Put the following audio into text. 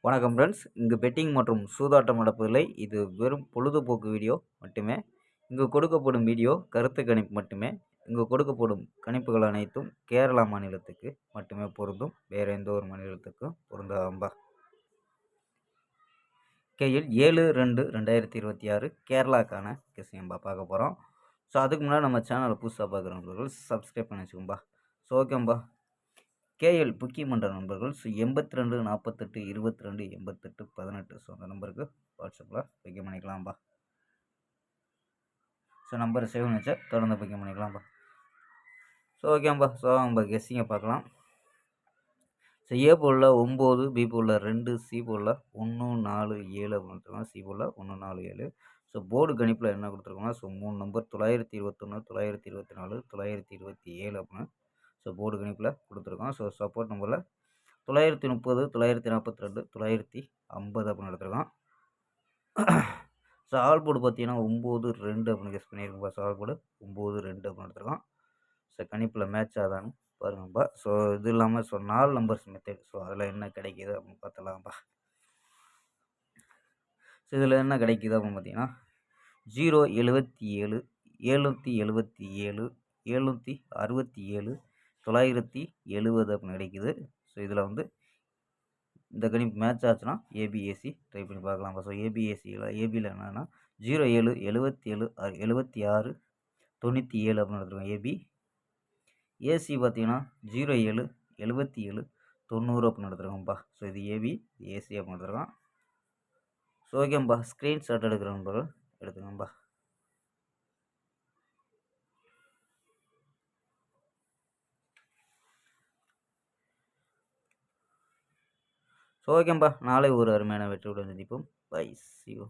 வணக்கம் ஃப்ரெண்ட்ஸ். இங்கு பெட்டிங் மற்றும் சூதாட்டம் நடப்பதில்லை. இது வெறும் பொழுதுபோக்கு வீடியோ மட்டுமே. இங்கு கொடுக்கப்படும் வீடியோ கருத்து கணிப்பு மட்டுமே. இங்கு கொடுக்கப்படும் கணிப்புகள் அனைத்தும் கேரளா மாநிலத்துக்கு மட்டுமே பொருந்தும். வேறு எந்த ஒரு மாநிலத்துக்கும் பொருந்தாம்பா. கேஎல் 7/2/2026 கேரளாக்கான விஷயம்பா பார்க்க போகிறோம். ஸோ அதுக்கு முன்னாடி நம்ம சேனலை புதுசாக பார்க்குறவர்கள் சப்ஸ்கிரைப் பண்ணி வச்சுக்கோம்பா. ஸோ ஓகேம்பா. கேஎல் புக்கிங் பண்ணுற நண்பர்கள் 82 48 22 88 18. ஸோ அந்த நம்பருக்கு வாட்ஸ்அப்பில் புக்கிங் பண்ணிக்கலாம்பா. ஸோ நம்பரை சேவ் பண்ணி வச்சா தொடர்ந்து புக்கிங் பண்ணிக்கலாம்பா. ஸோ ஓகேம்பா. ஸோ நம்ம கெஸ்ஸிங்கை பார்க்கலாம். ஸோ ஏ போலில் 9, பி போலில் 2, சி போலில் 1 4 7 அப்படின்னு கொடுத்துருக்கோம். சி போலில் 1 4 7. ஸோ போர்டு கணிப்பில் என்ன கொடுத்துருக்கோம்னா ஸோ 3 நம்பர் 921 924 927 அப்படின்னு ஸோ போர்டு கணிப்பில் கொடுத்துருக்கோம். ஸோ சப்போர்ட் நம்பரில் 930 942 950 அப்படின்னு எடுத்துருக்கோம். ஸோ ஆல் போர்டு பார்த்தீங்கன்னா 9 2 அப்படின்னு கெஸ் பண்ணியிருக்கோம்பா. ஸோ ஆல் போர்டு 9 2 அப்படின்னு எடுத்துருக்கோம். ஸோ கணிப்பில் மேட்ச் ஆதான்னு பாருங்கப்பா. ஸோ இது இல்லாமல் ஸோ 4 நம்பர்ஸ் மெத்தட். ஸோ அதில் என்ன கிடைக்கிது அப்படின்னு பார்த்துலாம்ப்பா. ஸோ இதில் என்ன கிடைக்கிது அப்படின்னு பார்த்தீங்கன்னா 077 777 767 970 அப்படின்னு கிடைக்கிது. ஸோ இதில் வந்து இந்த கணிப்பு மேட்ச் ஆச்சுன்னா ஏபிஏசி ட்ரை பண்ணி பார்க்கலாம்ப்பா. ஸோ ஏபியில் என்னென்னா 07 77 76 97 அப்படின்னு எடுத்துருக்கோம் ஏபி. ஏசி பார்த்தீங்கன்னா 07 77 90 அப்படின்னு எடுத்துருக்கோம்ப்பா. ஸோ இது ஏபி ஏசி அப்படின்னு எடுத்துருக்கோம். ஸோ ஓகேம்பா. ஸ்க்ரீன்ஷாட் எடுக்கிற நண்பர்கள் எடுத்துக்கோம்பா. ஸோ ஓகேம்பா. நாளை ஒரு அருமையான வெற்றியுடன் சந்திப்போம். பை. C you.